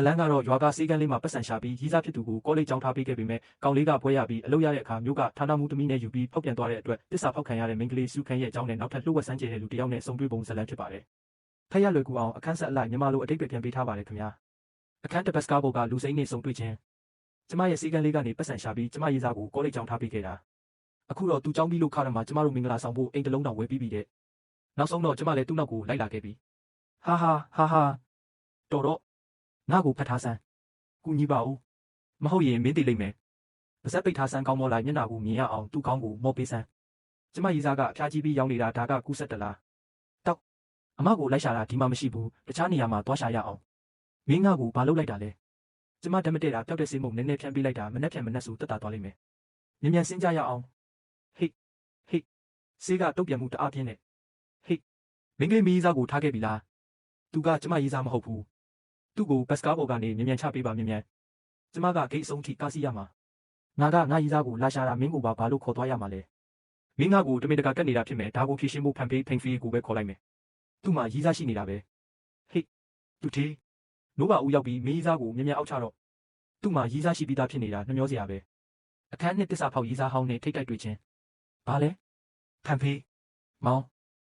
လန်းကတော့ရွာကစေးကန်းလေးမှာပတ်စံရှာပြီးရီးစားဖြစ်သူကိုကောလိပ်ကျောင်းထားပေးခဲ့ပေမဲ့ကောင်လေးကဘွဲရပြီးအလုပ်ရတဲ့အခါမျိုးကဌာနမှုသမီးနဲ့ယူပြီးဖောက်ပြန်သွားတဲ့အတွက်တစ္ဆာဖောက်ခံရတဲ့မိန်းကလေးစုခန်းရဲ့အကြောင်းနဲ့နောက်ထပ်လှုပ်ဝက်ဆန်းကျဲတဲ့လူတစ်ယောက်နဲ့ဆုံတွေ့ပုံဇလန်းဖြစ်ပါတယ်။ဖက်ရလွယ်ကူအောင်အခန်းဆက်အလိုက်မြန်မာလိုအတိတ်ပဲပြန်ပေးထားပါတယ်ခင်ဗျာ။အခန်းတစ်ပတ်စကားပေါ်ကလူစိမ့်နဲ့ဆုံတွေ့ခြင်းကျမရဲ့စေးကန်းလေးကနေပတ်စံရှာပြီးကျမရေးစားကိုကောလိပ်ကျောင်းထားပေးခဲ့တာ။အခုတော့သူကျောင်းပြီးလို့ခါရမှာကျမတို့မင်္ဂလာဆောင်ဖို့အိမ်တစ်လုံးတောင်ဝယ်ပြီးပြီတဲ့။နောက်ဆုံးတော့ကျမလည်းသူ့နောက်ကိုလိုက်လာခဲ့ပြီ။ဟာတော်တော့ငါ့ကိုဖတ်ထားစမ်းကူညီပါဦးမဟုတ်ရင်မင်းသိလိမ့်မယ်ပါဇက်ပိတ်ထားစမ်းကောင်းမောလိုက်မျက်နှာကိုမြင်ရအောင်သူ့ကောင်းကိုမော့ပေးစမ်းကျမရေးစားကအဖျားကြီးပြီးရောင်းနေတာဒါကကူးဆက်တလားတောက်အမကိုလိုက်ရှာတာဒီမှာမရှိဘူးတခြားနေရာမှာသွားရှာရအောင်မင်းငါ့ကိုဘာလုပ်လိုက်တာလဲကျမဓာတ်မတည့်တာပျောက်တဲ့ဆေးမုံနည်းနည်းဖြန်းပေးလိုက်တာမနှက်ဖြန်မနှက်ဆိုတက်တာသွားလိမ့်မယ်မြန်စင်းကြရအောင်ဟိတ်ဆေးကတုတ်ပြန်မှုတအားပြင်းနဲ့ဟိတ်မင်းကလေးမီးစားကိုထားခဲ့ပြီလားသူကကျမရေးစားမဟုတ်ဘူးသူ့ကိုဘတ်စကားပေါ်ကနေမြန်ချပေးပါမြန်ကျမကဂိတ်အဆုံးထိကားစီရမှာငါရေးစားကိုလာရှာတာမင်းကိုဘာလို့ခေါ်သွားရမှာလဲမင်းငါကိုတမင်တကာကတ်နေတာဖြစ်မယ်ဒါကိုဖြေရှင်းဖို့ဖန်ဖေးဖိန်ဖီကိုပဲခေါ်လိုက်မယ်သူ့မှာရေးစားရှိနေတာပဲဟိတ်သူသေးနိုးပါဦးရောက်ပြီးမင်းရေးစားကိုမြန်အောက်ချတော့သူ့မှာရေးစားရှိပြီးသားဖြစ်နေတာနှမျောစရာပဲအခန်းနှစ်တစ္ဆာဖောက်ရေးစားဟောင်းနဲ့ထိတ်တိုက်တွေ့ချင်းဘာလဲဖန်ဖေးမောင်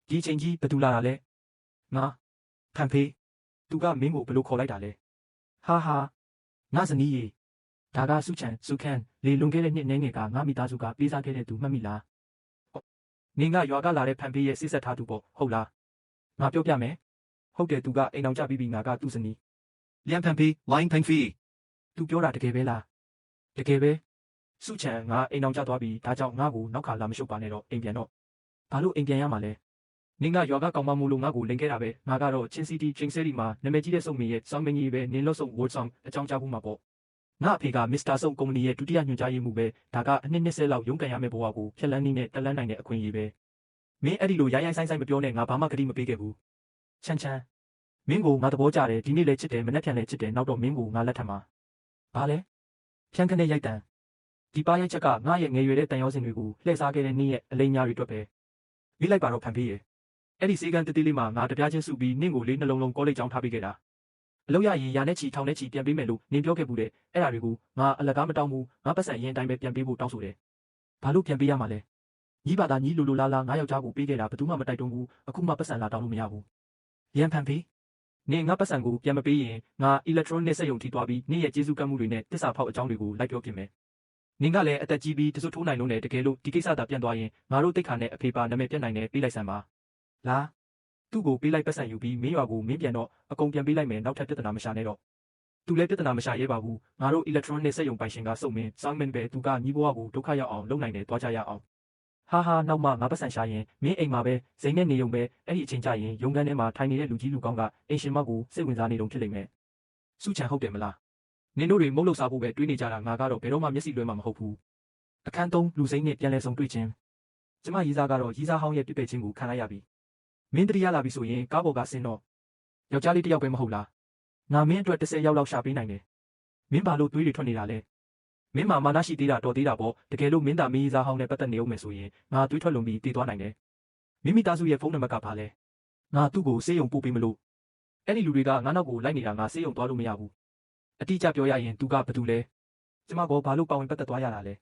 ဒီချိန်ကြီးဘယ်သူလာတာလဲငါဖန်ဖေးသူကမင်းကိုဘယ်လိုခေါ်လိုက်တာလဲဟာငါဇနီးရေဒါကစုခန်းလေလွန်ခဲ့တဲ့နှစ်ငယ်ကငါမိသားစုကပေးစားခဲ့တဲ့သူမှတ်မိလားနင်ကရွာကလာတဲ့ဖန်ဖေးရဲ့စစ်ဆက်ထားသူပေါ့ဟုတ်လားငါပြောပြမယ်ဟုတ်တယ်သူကအိမ်အောင်ကြပြီးငါကသူ့ဇနီးလျံဖန်ဖေးဝိုင်းဖန်ဖေးသူပြောတာတကယ်ပဲလားတကယ်ပဲစုငါအိမ်အောင်ကြသွားပြီဒါကြောင့်ငါ့ကိုနောက်ခါလာမရှုပ်ပါနဲ့တော့အိမ်ပြန်တော့ဘာလို့အိမ်ပြန်ရမှာလဲနင်ကရွာကကောင်မမို့လို့ငါ့ကိုလိန်ခဲ့တာပဲငါကတော့ချင်းစီတီချင်းဆဲရီမှာနာမည်ကြီးတဲ့စုံမင်းရဲ့စောင်းမင်းကြီးပဲနင်လို့ဆုံးဝတ်ဆောင်အကြောင်းကြားဖို့မှာပေါ့ငါအဖေကမစ္စတာစုံကုမ္ပဏီရဲ့ဒုတိယညွှန်ကြားရေးမှူးပဲဒါကအနှစ်20လောက်ရုန်းကန်ရမယ့်ဘဝကိုဖျက်လန်းနည်းနဲ့တက်လန်းနိုင်တဲ့အခွင့်အရေးပဲမင်းအဲ့ဒီလိုရိုင်းဆိုင်မပြောနဲ့ငါဘာမှဂတိမပေးခဲ့ဘူးချမ်းမင်းကိုငါသဘောကျတယ်ဒီနေ့လည်းချစ်တယ်မနေ့ပြန်လည်းချစ်တယ်နောက်တော့မင်းကိုငါလက်ထပ်မှာဘာလဲဖြန်းခနဲ့ရိုက်တန်ဒီပါရိုက်ချက်ကငါရဲ့ငယ်ရွယ်တဲ့တန်ရောစင်တွေကိုလှည့်စားခဲ့တဲ့နေ့ရဲ့အလိမ်ညာတွေအတွက်ပဲမိလိုက်ပါတော့ဖန်ဖေးရဲ့အဲ့ဒီစေးကန်းတေးလေးမှာငါတပြားချင်းစုပြီးနင့်ကိုလေးနှလုံးလုံးကောလိပ်ကျောင်းထားပေးခဲ့တာအလုပ်ရရင်ရာနဲ့ချီထောင်နဲ့ချီပြန်ပေးမယ်လို့နင်ပြောခဲ့ဘူးတဲ့အဲ့ဒါတွေကိုငါအလကားမတောင်းဘူးငါပတ်စံအရင်တိုင်းပဲပြန်ပေးဖို့တောင်းဆိုတယ်ဘာလို့ပြန်ပေးရမှာလဲညီးပါသားညီးလိုလားငါယောက်ျားကိုပေးခဲ့တာဘယ်သူမှမတိုက်တွန်းဘူးအခုမှပတ်စံလာတောင်းလို့မရဘူးရန်ဖန်ဖေးနင်ငါပတ်စံကိုပြန်မပေးရင်ငါအီလက်ထရောနစ်စက်ရုံထိသွားပြီးနင့်ရဲ့ကျေးဇူးကမ်းမှုတွေနဲ့တစ္ဆာဖောက်အကြောင်းတွေကိုလိုက်ပြောပြမယ်နင်ကလည်းအသက်ကြီးပြီးတစွတ်ထိုးနိုင်လို့နဲ့တကယ်လို့ဒီကိစ္စသာပြန်သွားရင်ငါတို့တိတ်ခါနဲ့အဖေပါနာမည်ပြတ်နိုင်တယ်ပေးလိုက်စမ်းပါလားသူ့ကိုပေးလိုက်ပတ်စံယူပြီးမင်းရွာကိုမင်းပြန်တော့အကုန်ပြန်ပေးလိုက်မယ်နောက်ထပ်ပြဿနာမရှာနဲ့တော့သူလည်းပြဿနာမရှာရဲပါဘူးငါတို့ electronic စက်ရုံပိုင်ရှင်ကစုံမင်းစောင်းမင်းပဲသူကညီးဘွားကိုဒုက္ခရောက်အောင်လုပ်နိုင်တယ်သွားကြရအောင်ဟာနောက်မှငါပတ်စံရှာရင်မင်းအိမ်မှာပဲဇိမ်နဲ့နေုံပဲအဲ့ဒီအချိန်ကျရင်ရုံးခန်းထဲမှာထိုင်နေတဲ့လူကြီးလူကောင်းကအင်ရှင်မောက်ကိုစိတ်ဝင်စားနေတုံဖြစ်လိမ့်မယ်စုချန်ဟုတ်တယ်မလားနင်တို့တွေမုတ်လို့စားဖို့ပဲတွေးနေကြတာငါကတော့ဘယ်တော့မှမျက်စိလွှဲမှာမဟုတ်ဘူးအခန်း3လူစိမ့်နဲ့ပြန်လဲဆုံတွေ့ချင်းကျမရေးစားကတော့ရေးစားဟောင်းရဲ့ပြစ်ပယ်ခြင်းကိုခံလိုက်ရပြီမင်းတတိယလာပြီဆိုရင်ကားပေါ်ကဆင်းတော့ယောက်ျားလေးတစ်ယောက်ပဲမဟုတ်လားငါမင်းအတွက်10ယောက်လောက်ရှာပေးနိုင်တယ်မင်းဘာလို့သွေးတွေထွက်နေတာလဲမင်းမာနရှိသေးတာတော်သေးတာပေါ့တကယ်လို့မင်းသားမင်းရေးစားဟောင်းနဲ့ပတ်သက်နေအောင်မယ်ဆိုရင်ငါသွေးထွက်လွန်ပြီးတည်သွားနိုင်တယ်မိမိသားစုရဲ့ဖုန်းနံပါတ်ကဘာလဲငါသူ့ကိုဆေးရုံပို့ပေးမလို့အဲ့ဒီလူတွေကငါနောက်ကိုလိုက်နေတာငါဆေးရုံသွားလို့မရဘူးအတိအကျပြောရရင်သူကဘာတူလဲကျမကဘာလို့ပါဝင်ပတ်သက်သွားရတာလဲ